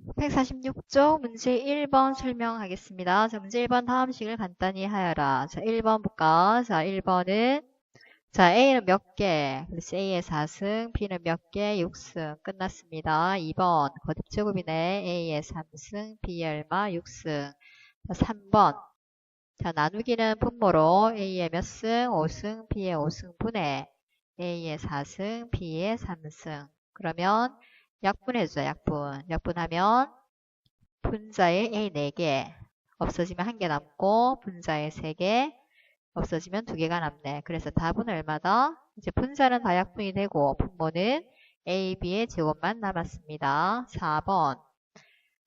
146쪽 문제 1번 설명하겠습니다. 자, 문제 1번 다음 식을 간단히 하여라. 자, 1번 볼까? 자, 1번은 자, A는 몇 개? 그렇지. A의 4승, B는 몇 개? 6승. 끝났습니다. 2번 거듭제곱이네. A의 3승, B의 얼마? 6승. 자, 3번 자, 나누기는 분모로 A의 몇 승? 5승, B의 5승분의 A의 4승, B의 3승. 그러면 약분해주자, 약분. 약분하면 분자의 A 4개 없어지면 1개 남고 분자의 3개 없어지면 2개가 남네. 그래서 답은 얼마다? 이제 분자는 다 약분이 되고 분모는 A, B의 제곱만 남았습니다. 4번.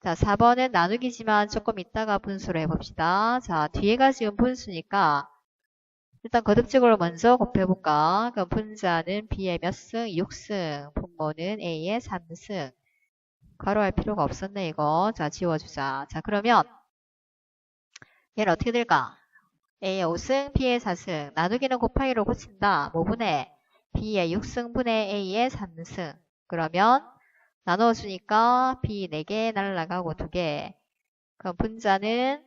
자, 4번은 나누기지만 조금 이따가 분수로 해봅시다. 자, 뒤에가 지금 분수니까 일단 거듭적으로 먼저 곱해볼까? 그럼 분자는 B의 몇 승? 6승. 분모는 A의 3승. 괄호할 필요가 없었네, 이거. 자, 지워주자. 자, 그러면 얘는 어떻게 될까? A의 5승, B의 4승. 나누기는 곱하기로 고친다. 뭐분의? B의 6승분의 A의 3승. 그러면 나눠주니까 B 4개 날라가고 2개. 그럼 분자는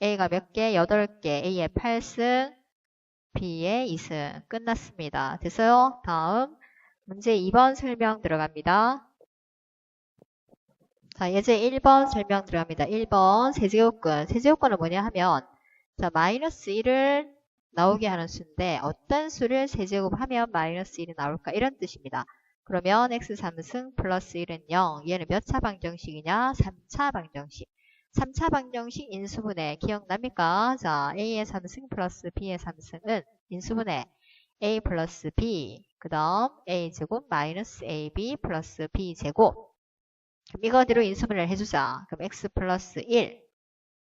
A가 몇 개? 8개. A의 8승, B의 2승. 끝났습니다. 됐어요? 다음 문제 2번 설명 들어갑니다. 자, 예제 1번 설명 들어갑니다. 1번 세제곱근. 세제곱근은 뭐냐 하면 자, 마이너스 1을 나오게 하는 수인데 어떤 수를 세제곱하면 마이너스 1이 나올까? 이런 뜻입니다. 그러면 x3승 플러스 1은 0. 얘는 몇 차 방정식이냐? 3차 방정식. 3차 방정식 인수분해 기억납니까? 자, a의 3승 플러스 b의 3승은 인수분해 a 플러스 b 그 다음 a제곱 마이너스 ab 플러스 b제곱. 그럼 이거대로 인수분해를 해주자. 그럼 x 플러스 1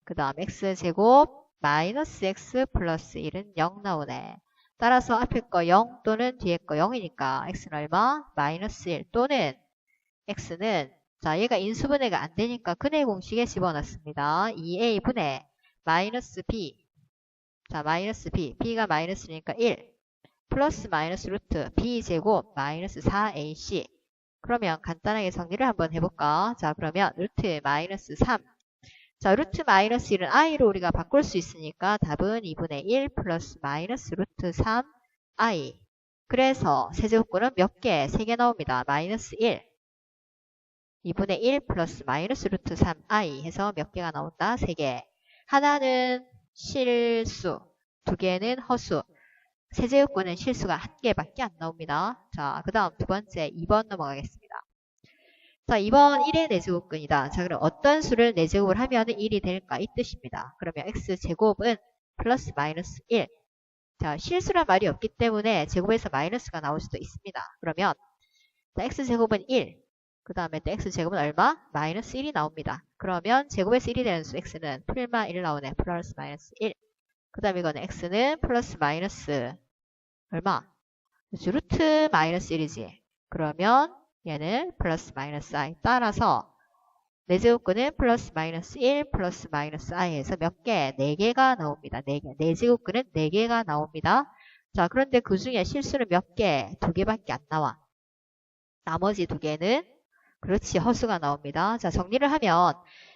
그 다음 x제곱 마이너스 x 플러스 1은 0 나오네. 따라서 앞에 거 0 또는 뒤에 거 0이니까 x는 얼마? 마이너스 1 또는 x는 자 얘가 인수분해가 안 되니까 근해 공식에 집어넣습니다. 2a분의 마이너스 b 자 마이너스 b b가 마이너스니까 1 플러스 마이너스 루트 b제곱 마이너스 4ac 그러면 간단하게 정리를 한번 해볼까? 자 그러면 루트 마이너스 3 자, 루트 마이너스 1은 i로 우리가 바꿀 수 있으니까 답은 2분의 1 플러스 마이너스 루트 3i. 그래서 세제곱근은 몇 개? 3개 나옵니다. 마이너스 1. 2분의 1 플러스 마이너스 루트 3i 해서 몇 개가 나온다? 3개. 하나는 실수, 2개는 허수. 세제곱근은 실수가 1개밖에 안 나옵니다. 자, 그 다음 두 번째 2번 넘어가겠습니다. 자, 2번 1의 내제곱근이다. 자, 그럼 어떤 수를 내제곱을 하면 1이 될까? 이 뜻입니다. 그러면 x제곱은 플러스 마이너스 1. 자, 실수란 말이 없기 때문에 제곱에서 마이너스가 나올 수도 있습니다. 그러면 자, x제곱은 1. 그 다음에 또 x제곱은 얼마? 마이너스 1이 나옵니다. 그러면 제곱에서 1이 되는 수 x는 풀마 1 나오네. 플러스 마이너스 1. 그 다음에 이거는 x는 플러스 마이너스 얼마? 그렇죠. 루트 마이너스 1이지. 그러면 얘는 플러스 마이너스 i 따라서 내제곱근은 플러스 마이너스 1 플러스 마이너스 i에서 몇 개? 4개가 나옵니다. 4개. 내제곱근은 4개가 나옵니다. 자, 그런데 그 중에 실수는 몇 개? 2개밖에 안 나와. 나머지 2개는 그렇지 허수가 나옵니다. 자, 정리를 하면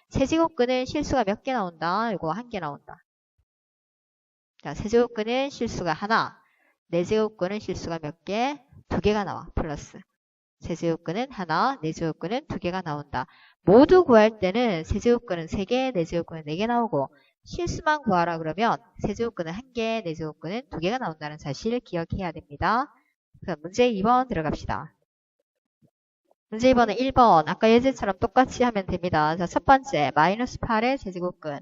세제곱근은 실수가 몇 개 나온다? 이거 1개 나온다. 자, 세제곱근은 실수가 하나. 내제곱근은 실수가 몇 개? 2개가 나와. 플러스. 세제곱근은 하나, 내제곱근은 2개가 나온다. 모두 구할 때는 세제곱근은 3개, 내제곱근은 4개 나오고 실수만 구하라 그러면 세제곱근은 1개, 내제곱근은 2개가 나온다는 사실을 기억해야 됩니다. 그럼 문제 2번 들어갑시다. 문제 2번은 1번. 아까 예제처럼 똑같이 하면 됩니다. 자, 첫 번째 마이너스 8의 세제곱근.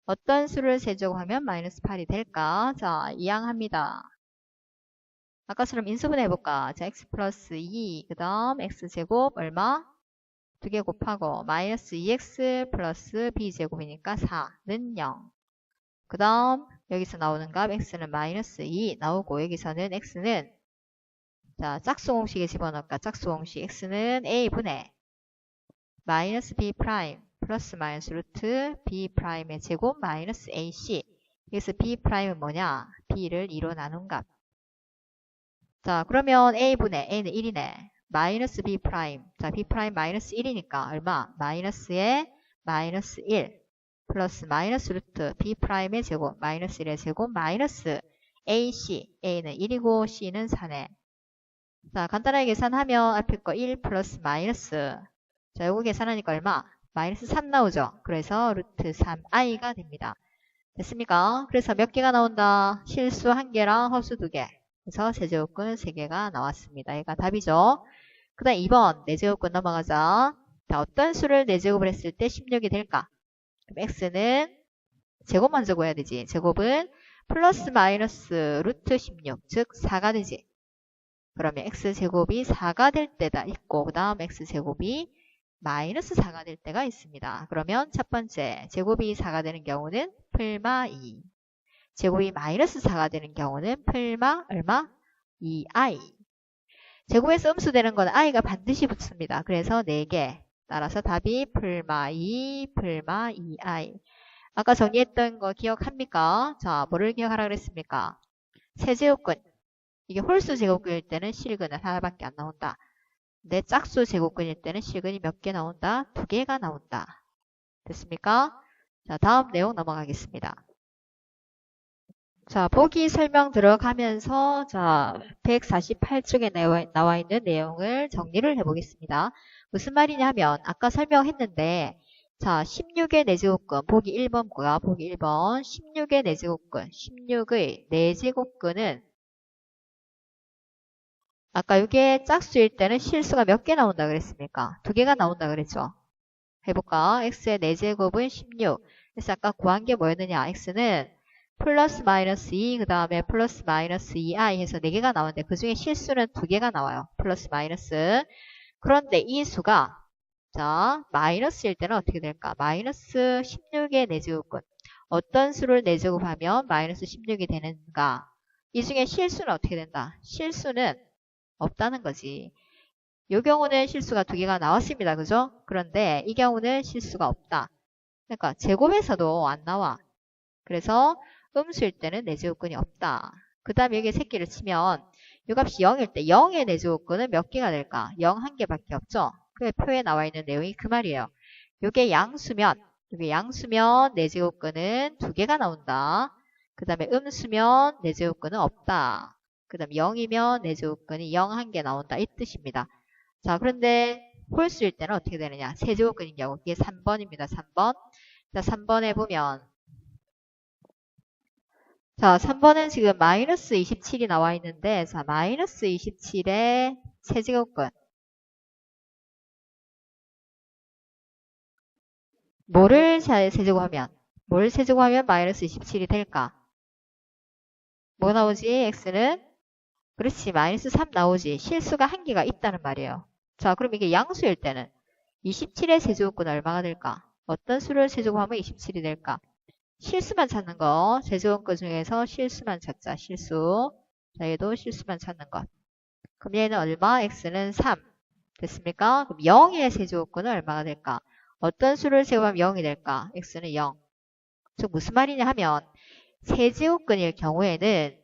어떤 수를 세제곱하면 마이너스 8이 될까? 자, 이항합니다. 아까처럼 인수분해 해볼까? 자, x 플러스 2, 그 다음 x제곱 얼마? 2개 곱하고 마이너스 2x 플러스 b제곱이니까 4는 0. 그 다음 여기서 나오는 값 x는 마이너스 2 나오고 여기서는 x는 자 짝수 공식에 집어넣을까? 짝수 공식 x는 a분의 마이너스 b 프라임 플러스 마이너스 루트 b 프라임의 제곱 마이너스 ac. 여기서 b 프라임은 뭐냐? b를 2로 나눈 값. 자, 그러면 a분의 a는 1이네. 마이너스 b 프라임. 자, b 프라임 마이너스 1이니까 얼마? 마이너스에 마이너스 1 플러스 마이너스 루트 b 프라임의 제곱 마이너스 1의 제곱 마이너스 ac. a는 1이고 c는 4네. 자, 간단하게 계산하면 앞에 거 1 플러스 마이너스. 자, 요거 계산하니까 얼마? 마이너스 3 나오죠. 그래서 루트 3i가 됩니다. 됐습니까? 그래서 몇 개가 나온다? 실수 1개랑 허수 2개. 그래서 세제곱근 3개가 나왔습니다. 얘가 답이죠. 그 다음 2번 내제곱근 넘어가자. 자, 어떤 수를 내제곱을 했을 때 16이 될까? 그럼 x는 제곱 먼저 구해야 되지. 제곱은 플러스 마이너스 루트 16, 즉 4가 되지. 그러면 x제곱이 4가 될 때다 있고 그 다음 x제곱이 마이너스 4가 될 때가 있습니다. 그러면 첫 번째 제곱이 4가 되는 경우는 풀마 2. 제곱이 마이너스 4가 되는 경우는 풀마 얼마? 2i. 제곱에서 음수되는 건 i가 반드시 붙습니다. 그래서 4개. 따라서 답이 풀마 2, 풀마 2i. 아까 정리했던 거 기억합니까? 자, 뭐를 기억하라 그랬습니까? 세제곱근. 이게 홀수 제곱근일 때는 실근은 하나밖에 안 나온다. 근데 짝수 제곱근일 때는 실근이 몇 개 나온다? 2개가 나온다. 됐습니까? 자, 다음 내용 넘어가겠습니다. 자, 보기 설명 들어가면서 자, 148쪽에 나와 있는 내용을 정리를 해보겠습니다. 무슨 말이냐면 아까 설명했는데 자, 16의 내제곱근 보기 1번고요. 보기 1번 16의 내제곱근 16의 내제곱근은 아까 이게 짝수일 때는 실수가 몇 개 나온다 그랬습니까? 2개가 나온다 그랬죠. 해볼까? x의 4제곱은 16. 그래서 아까 구한 게 뭐였느냐? x는 플러스 마이너스 2, 그 다음에 플러스 마이너스 2i 해서 4개가 나오는데 그 중에 실수는 2개가 나와요. 플러스 마이너스. 그런데 이 수가 자 마이너스일 때는 어떻게 될까? 마이너스 16의 4제곱근. 어떤 수를 4제곱하면 마이너스 16이 되는가? 이 중에 실수는 어떻게 된다? 실수는 없다는 거지. 이 경우는 실수가 2개가 나왔습니다. 그죠? 그런데 이 경우는 실수가 없다. 그러니까 제곱에서도 안 나와. 그래서 음수일 때는 내제곱근이 없다. 그 다음에 여기에 새끼를 치면 이 값이 0일 때 0의 내제곱근은 몇 개가 될까? 0 1개밖에 없죠? 그 표에 나와 있는 내용이 그 말이에요. 이게 양수면 내제곱근은 2개가 나온다. 그 다음에 음수면 내제곱근은 없다. 그 다음에 0이면 내제곱근이 0 1개 나온다. 이 뜻입니다. 자, 그런데 홀수일 때는 어떻게 되느냐? 세제곱근인 경우 이게 3번입니다. 3번. 자, 3번에 보면 자, 3번은 지금 마이너스 27이 나와 있는데 자, 마이너스 27의 세제곱근 뭐를 세제곱하면 마이너스 27이 될까? 뭐 나오지? x는 그렇지. 마이너스 3 나오지. 실수가 1개가 있다는 말이에요. 자, 그럼 이게 양수일 때는 27의 세제곱근은 얼마가 될까? 어떤 수를 세제곱하면 27이 될까? 실수만 찾는 거. 세제곱근 중에서 실수만 찾자. 실수. 자, 얘도 실수만 찾는 것. 그럼 얘는 얼마? x는 3. 됐습니까? 그럼 0의 세제곱근은 얼마가 될까? 어떤 수를 제곱하면 0이 될까? x는 0. 즉 무슨 말이냐 하면 세제곱근일 경우에는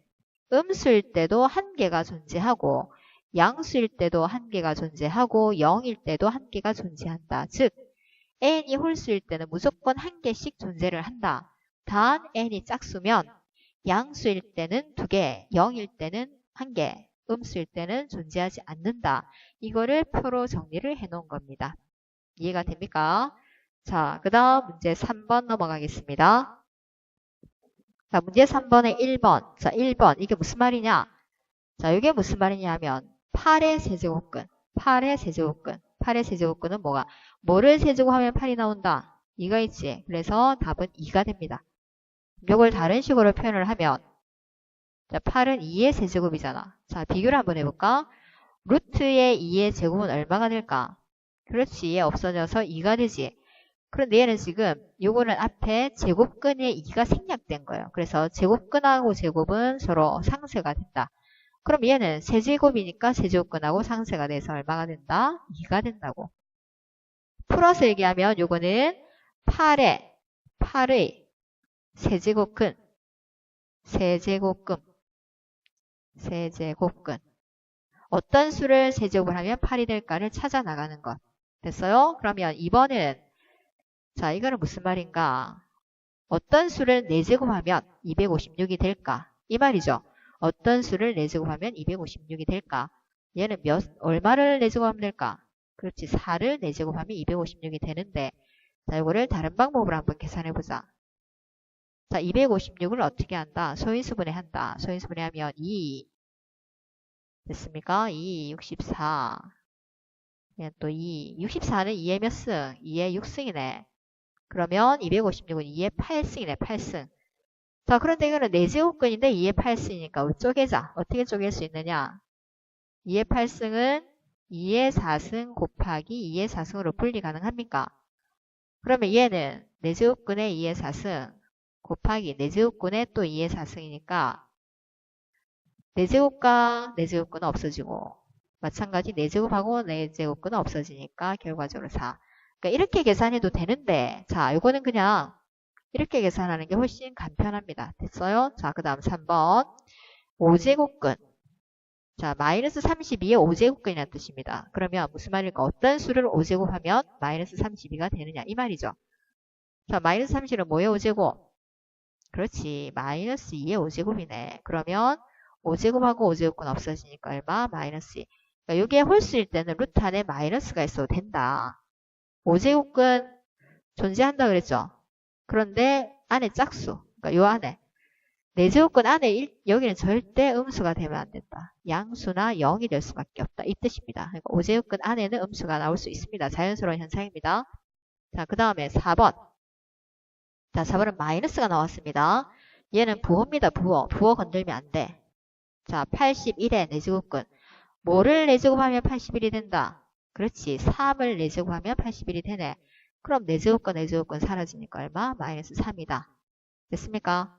음수일 때도 1개가 존재하고 양수일 때도 1개가 존재하고 0일 때도 1개가 존재한다. 즉 n이 홀수일 때는 무조건 1개씩 존재를 한다. 단 n이 짝수면 양수일 때는 2개, 0일 때는 1개, 음수일 때는 존재하지 않는다. 이거를 표로 정리를 해놓은 겁니다. 이해가 됩니까? 자, 그 다음 문제 3번 넘어가겠습니다. 자, 문제 3번에 1번. 자, 1번. 이게 무슨 말이냐? 자, 이게 무슨 말이냐 하면 8의 세제곱근. 8의 세제곱근. 8의 세제곱근은 뭐가? 뭐를 세제곱하면 8이 나온다? 2가 있지. 그래서 답은 2가 됩니다. 이걸 다른 식으로 표현을 하면 자, 8은 2의 세제곱이잖아. 자, 비교를 한번 해볼까? 루트의 2의 제곱은 얼마가 될까? 그렇지. 2에 없어져서 2가 되지. 그런데 얘는 지금 요거는 앞에 제곱근에 2가 생략된 거예요. 그래서 제곱근하고 제곱은 서로 상쇄가 된다. 그럼 얘는 세제곱이니까 세제곱근하고 상쇄가 돼서 얼마가 된다? 2가 된다고. 풀어서 얘기하면 요거는 8의 세제곱근 어떤 수를 세제곱을 하면 8이 될까를 찾아 나가는 것. 됐어요? 그러면 2번은 자, 이거는 무슨 말인가? 어떤 수를 4제곱하면 256이 될까? 이 말이죠. 어떤 수를 4제곱하면 256이 될까? 얘는 얼마를 4제곱하면 될까? 그렇지. 4를 4제곱하면 256이 되는데, 자, 이거를 다른 방법으로 한번 계산해보자. 자, 256을 어떻게 한다? 소인수분해 한다. 소인수분해 하면 2. 됐습니까? 2, 64. 또 2. 64는 2의 몇 승? 2의 6승이네. 그러면 256은 2의 8승이네. 8승. 자, 그런데 이거는 4제곱근인데 2의 8승이니까 쪼개자. 어떻게 쪼갤 수 있느냐? 2의 8승은 2의 4승 곱하기 2의 4승으로 분리 가능합니까? 그러면 얘는 4제곱근의 2의 4승 곱하기 4제곱근의 또 2의 4승이니까 4제곱과 4제곱근은 없어지고 마찬가지 4제곱하고 4제곱근은 없어지니까 결과적으로 4. 그러니까 이렇게 계산해도 되는데 자, 이거는 그냥 이렇게 계산하는 게 훨씬 간편합니다. 됐어요? 자, 그 다음 3번 5제곱근. 자, 마이너스 32의 5제곱근이라는 뜻입니다. 그러면 무슨 말일까? 어떤 수를 5제곱하면 마이너스 32가 되느냐 이 말이죠. 자, 마이너스 30은 뭐의 5제곱? 그렇지. 마이너스 2의 5제곱이네. 그러면 5제곱하고 5제곱근 없어지니까 얼마? 마이너스 2. 그러니까 이게 홀수일 때는 루트 안에 마이너스가 있어도 된다. 5제곱근 존재한다 그랬죠? 그런데 안에 짝수, 그러니까 요 안에 4제곱근 안에 여기는 절대 음수가 되면 안 된다. 양수나 0이 될 수밖에 없다. 이 뜻입니다. 그러니까 5제곱근 안에는 음수가 나올 수 있습니다. 자연스러운 현상입니다. 자, 그 다음에 4번. 자, 4번은 마이너스가 나왔습니다. 얘는 부호입니다. 부호. 부호 건들면 안 돼. 자, 81의 4제곱근. 뭐를 4제곱하면 81이 된다? 그렇지. 3을 4제곱하면 81이 되네. 그럼 4제곱근 4제곱근 사라지니까 얼마? 마이너스 3이다. 됐습니까?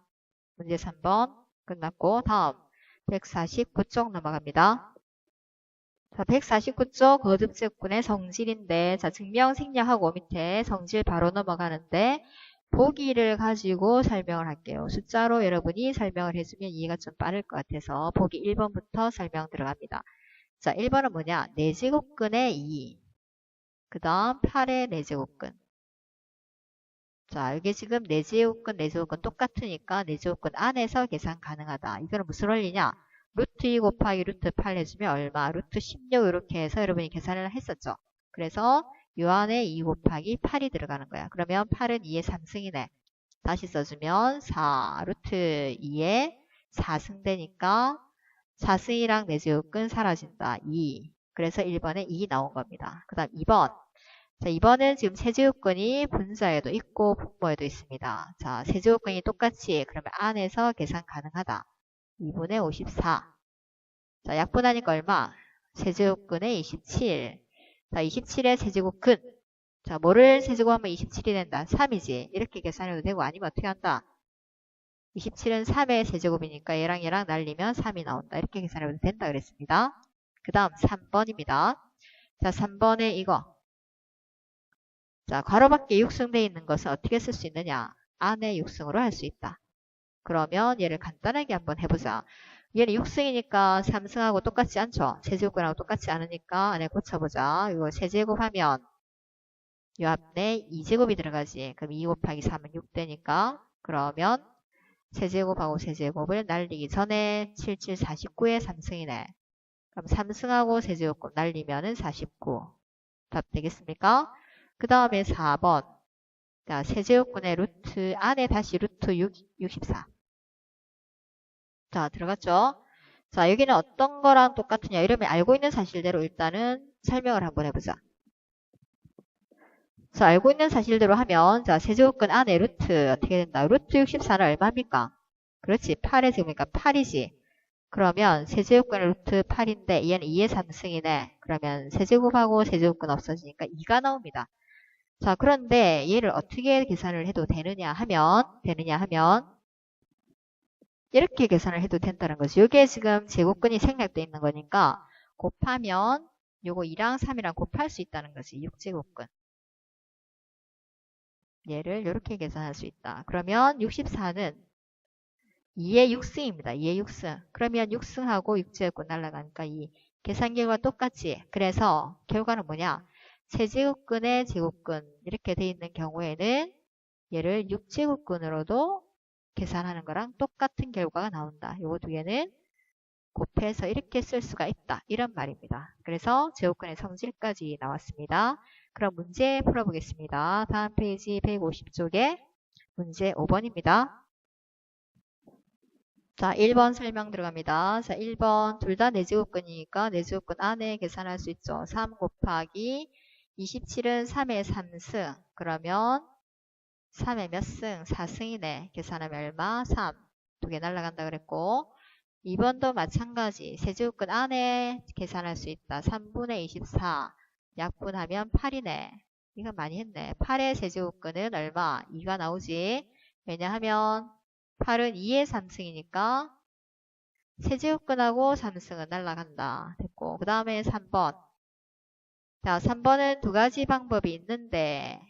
문제 3번 끝났고 다음 149쪽 넘어갑니다. 자, 149쪽 거듭제곱근의 성질인데 자, 증명 생략하고 밑에 성질 바로 넘어가는데 보기를 가지고 설명을 할게요. 숫자로 여러분이 설명을 해주면 이해가 좀 빠를 것 같아서 보기 1번부터 설명 들어갑니다. 자, 1번은 뭐냐? 4제곱근의 2. 그 다음 8의 4제곱근. 자, 이게 지금 4제곱근, 4제곱근 똑같으니까 4제곱근 안에서 계산 가능하다. 이거는 무슨 원리냐? 루트 2 곱하기 루트 8 해주면 얼마? 루트 16 이렇게 해서 여러분이 계산을 했었죠. 그래서 요 안에 2 곱하기 8이 들어가는 거야. 그러면 8은 2의 3승이네. 다시 써주면 4 루트 2의 4승 되니까 4승이랑 4제곱근 사라진다. 2. 그래서 1번에 2 나온 겁니다. 그 다음 2번. 자, 2번은 지금 세제곱근이 분자에도 있고 분모에도 있습니다. 자, 세제곱근이 똑같이 그러면 안에서 계산 가능하다. 2분의 54. 자, 약분하니까 얼마? 세제곱근의 27. 자, 27의 세제곱근. 자, 뭐를 세제곱하면 27이 된다? 3이지. 이렇게 계산해도 되고 아니면 어떻게 한다? 27은 3의 세제곱이니까 얘랑 얘랑 날리면 3이 나온다. 이렇게 계산해도 된다 그랬습니다. 그 다음 3번입니다. 자, 3번에 이거. 자, 괄호 밖에 6승되어 있는 것은 어떻게 쓸 수 있느냐? 안에 6승으로 할 수 있다. 그러면 얘를 간단하게 한번 해보자. 얘는 6승이니까 3승하고 똑같지 않죠? 세제곱근하고 똑같지 않으니까 안에 고쳐보자. 이거 세제곱하면 이 앞에 2제곱이 들어가지. 그럼 2 곱하기 3은 6되니까 그러면 세제곱하고 세제곱을 날리기 전에 77, 49의 3승이네. 그럼 3승하고 세제곱곱 날리면은 49. 답 되겠습니까? 그 다음에 4번. 자, 세제곱근의 루트 안에 다시 루트 64. 자, 들어갔죠? 자, 여기는 어떤 거랑 똑같으냐? 이러면 알고 있는 사실대로 일단은 설명을 한번 해보자. 자, 알고 있는 사실대로 하면, 자, 세제곱근 안에 루트 어떻게 된다? 루트 64는 얼마입니까? 그렇지. 8의 제곱이니까 8이지. 그러면 세제곱근 루트 8인데 얘는 2의 3승이네. 그러면 세제곱하고 세제곱근 없어지니까 2가 나옵니다. 자, 그런데 얘를 어떻게 계산을 해도 되느냐 하면 이렇게 계산을 해도 된다는 거죠. 이게 지금 제곱근이 생략되어 있는 거니까 곱하면 요거 2랑 3이랑 곱할 수 있다는 거지. 6제곱근. 얘를 이렇게 계산할 수 있다. 그러면 64는 2의 6승입니다. 2의 6승. 그러면 6승하고 6제곱근 날라가니까 2. 계산 결과 똑같지. 그래서 결과는 뭐냐? 세제곱근의 제곱근 이렇게 돼 있는 경우에는 얘를 6제곱근으로도 계산하는 거랑 똑같은 결과가 나온다. 요거 두 개는 곱해서 이렇게 쓸 수가 있다. 이런 말입니다. 그래서 제곱근의 성질까지 나왔습니다. 그럼 문제 풀어보겠습니다. 다음 페이지 150쪽에 문제 5번입니다. 자, 1번 설명 들어갑니다. 자, 1번 둘 다 내제곱근이니까 내제곱근 안에 계산할 수 있죠. 3 곱하기 27은 3의 3승. 그러면 3의 몇 승? 4승이네. 계산하면 얼마? 3. 두 개 날라간다 그랬고 2번도 마찬가지. 세제곱근 안에 계산할 수 있다. 3분의 24. 약분하면 8이네. 이거 많이 했네. 8의 세제곱근은 얼마? 2가 나오지. 왜냐하면 8은 2의 3승이니까 세제곱근하고 3승은 날라간다. 됐고 그 다음에 3번. 자, 3번은 두 가지 방법이 있는데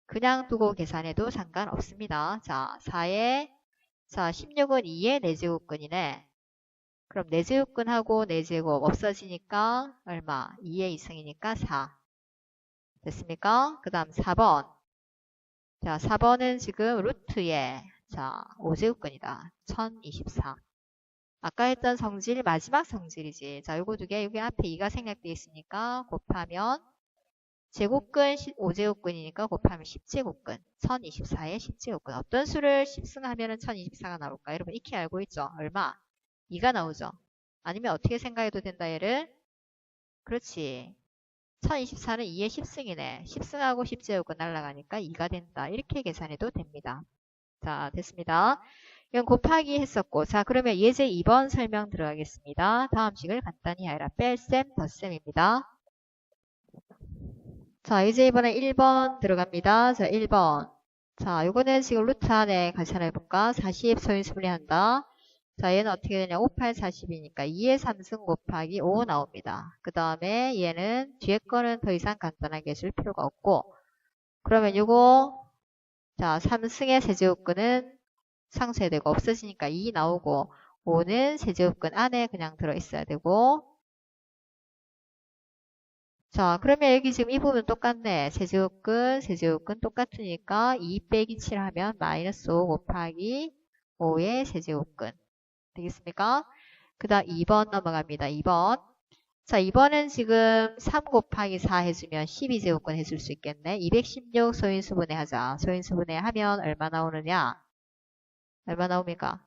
그냥 두고 계산해도 상관없습니다. 자, 4의 자 16은 2의 4제곱근이네. 그럼 4제곱근하고 4제곱 없어지니까 얼마? 2의 2승이니까 4. 됐습니까? 그 다음 4번. 자, 4번은 지금 루트에 자 5제곱근이다. 1024. 아까 했던 성질 마지막 성질이지. 자, 요거 두 개, 여기 앞에 2가 생략되어 있으니까 곱하면 제곱근 5제곱근이니까 곱하면 10제곱근. 1024의 10제곱근. 어떤 수를 10승하면 1024가 나올까? 여러분 익히 알고 있죠? 얼마? 2가 나오죠. 아니면 어떻게 생각해도 된다 얘를? 그렇지. 1024는 2의 10승이네. 10승하고 10제곱근 날라가니까 2가 된다. 이렇게 계산해도 됩니다. 자, 됐습니다. 이건 곱하기 했었고, 자, 그러면 예제 2번 설명 들어가겠습니다. 다음 식을 간단히 하여라. 뺄셈, 덧셈입니다. 자, 예제 2번에 1번 들어갑니다. 자, 1번. 자, 요거는 지금 루트 안에 같이 하나 해볼까? 40 소인수분해한다. 자, 얘는 어떻게 되냐? 5, 8, 40이니까 2의 3승 곱하기 5 나옵니다. 그 다음에 얘는 뒤에 거는 더 이상 간단하게 해줄 필요가 없고, 그러면 요거, 자, 3승의 세제곱근은 상쇄되고 없어지니까 2 나오고 5는 세제곱근 안에 그냥 들어있어야 되고 자 그러면 여기 지금 이 부분 똑같네. 세제곱근 똑같으니까 2 빼기 7 하면 마이너스 5 곱하기 5의 세제곱근 되겠습니까? 그 다음 2번 넘어갑니다. 2번 자 2번은 지금 3 곱하기 4 해주면 12제곱근 해줄 수 있겠네. 216 소인수분해 하자. 소인수분해 하면 얼마 나오느냐? 얼마 나옵니까?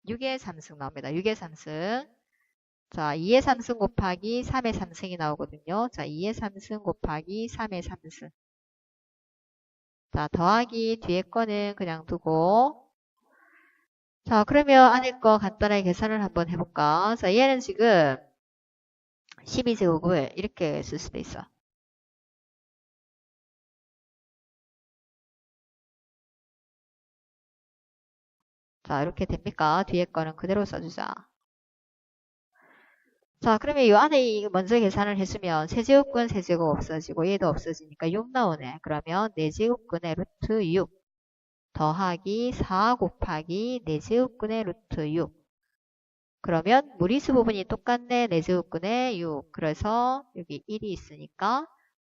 6의 3승 나옵니다. 6의 3승. 자, 2의 3승 곱하기 3의 3승이 나오거든요. 자, 2의 3승 곱하기 3의 3승. 자, 더하기 뒤에 거는 그냥 두고. 자, 그러면 안에 거 간단하게 계산을 한번 해볼까? 자, 얘는 지금 12제곱을 이렇게 쓸 수도 있어. 자, 이렇게 됩니까? 뒤에 거는 그대로 써주자. 자, 그러면 이 안에 먼저 계산을 해주면 세제곱근 세제곱 없어지고 얘도 없어지니까 6 나오네. 그러면 4제곱근의 루트 6 더하기 4 곱하기 4제곱근의 루트 6 그러면 무리수 부분이 똑같네. 4제곱근의 6 그래서 여기 1이 있으니까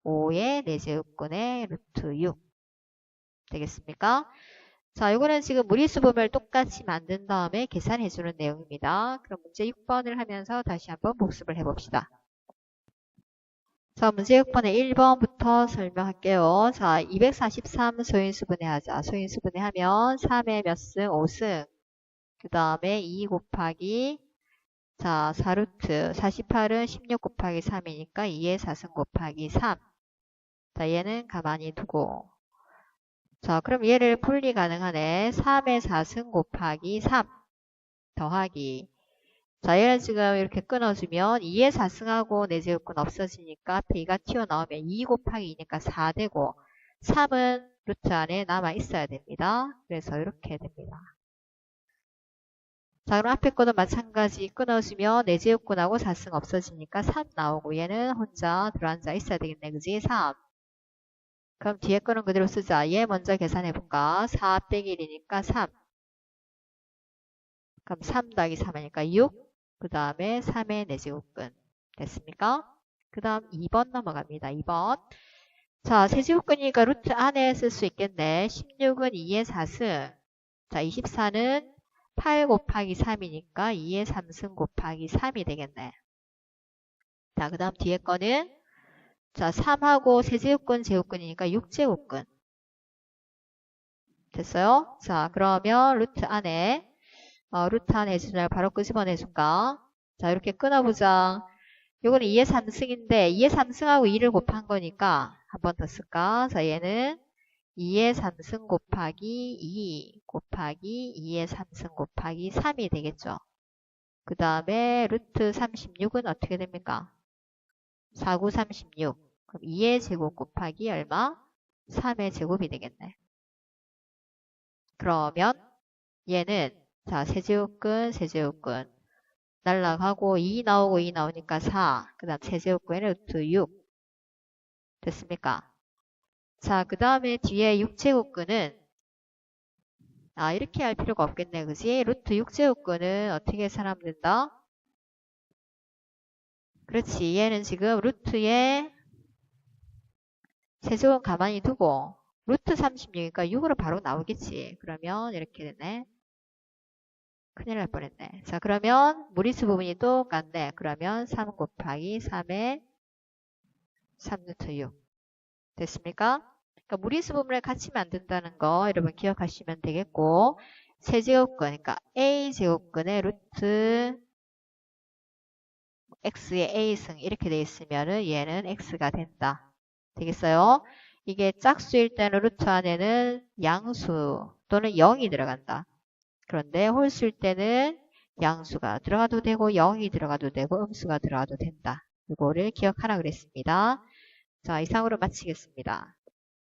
5의 4제곱근의 루트 6 되겠습니까? 자, 이거는 지금 무리수 부분을 똑같이 만든 다음에 계산해주는 내용입니다. 그럼 문제 6번을 하면서 다시 한번 복습을 해봅시다. 자, 문제 6번에 1번부터 설명할게요. 자, 243 소인수분해 하자. 소인수분해 하면 3의 몇 승? 5승. 그 다음에 2 곱하기 자 4루트 48은 16 곱하기 3이니까 2의 4승 곱하기 3. 자, 얘는 가만히 두고 자, 그럼 얘를 분리 가능하네. 3의 4승 곱하기 3 더하기 자, 얘는 지금 이렇게 끊어주면 2의 4승하고 4제곱근 없어지니까 앞에 2가 튀어나오면 2 곱하기 2니까 4 되고 3은 루트 안에 남아 있어야 됩니다. 그래서 이렇게 됩니다. 자, 그럼 앞에 거도 마찬가지 끊어주면 4제곱근하고 4승 없어지니까 3 나오고 얘는 혼자 들어앉아 있어야 되겠네. 그지? 3. 그럼 뒤에 거는 그대로 쓰자. 얘 먼저 계산해볼까? 4 빼기 1이니까 3. 그럼 3 더하기 3이니까 6. 그 다음에 3의 4제곱근. 됐습니까? 그 다음 2번 넘어갑니다. 2번. 자, 세제곱근이니까 루트 안에 쓸 수 있겠네. 16은 2의 4승. 자, 24는 8 곱하기 3이니까 2의 3승 곱하기 3이 되겠네. 자, 그 다음 뒤에 거는 자, 3하고 세제곱근 제곱근이니까 6제곱근. 됐어요? 자, 그러면 루트 안에 해주자. 바로 끄집어내줄까? 자, 이렇게 끊어보자. 요거는 2의 3승인데 2의 3승하고 2를 곱한 거니까 한 번 더 쓸까? 자, 얘는 2의 3승 곱하기 2 곱하기 2의 3승 곱하기 3이 되겠죠. 그 다음에 루트 36은 어떻게 됩니까? 4, 9, 36. 그럼 2의 제곱 곱하기 얼마? 3의 제곱이 되겠네. 그러면 얘는 자, 세제곱근, 세제곱근 날라가고 2 나오고 2 나오니까 4. 그 다음 세제곱근은 루트 6. 됐습니까? 자, 그 다음에 뒤에 6제곱근은 이렇게 할 필요가 없겠네. 그지? 루트 6제곱근은 어떻게 계산하면 된다? 그렇지. 얘는 지금 루트에 세제곱 가만히 두고 루트 36이니까 6으로 바로 나오겠지. 그러면 이렇게 되네. 큰일 날 뻔했네. 자, 그러면 무리수 부분이 똑같네. 그러면 3 곱하기 3의 3루트 6. 됐습니까? 그러니까 무리수 부분을 같이 만든다는 거 여러분 기억하시면 되겠고, 세제곱근, 그러니까 a제곱근의 루트 x의 a승 이렇게 돼 있으면은 얘는 x가 된다. 되겠어요? 이게 짝수일 때는 루트 안에는 양수 또는 0이 들어간다. 그런데 홀수일 때는 양수가 들어가도 되고 0이 들어가도 되고 음수가 들어가도 된다. 이거를 기억하라 그랬습니다. 자, 이상으로 마치겠습니다.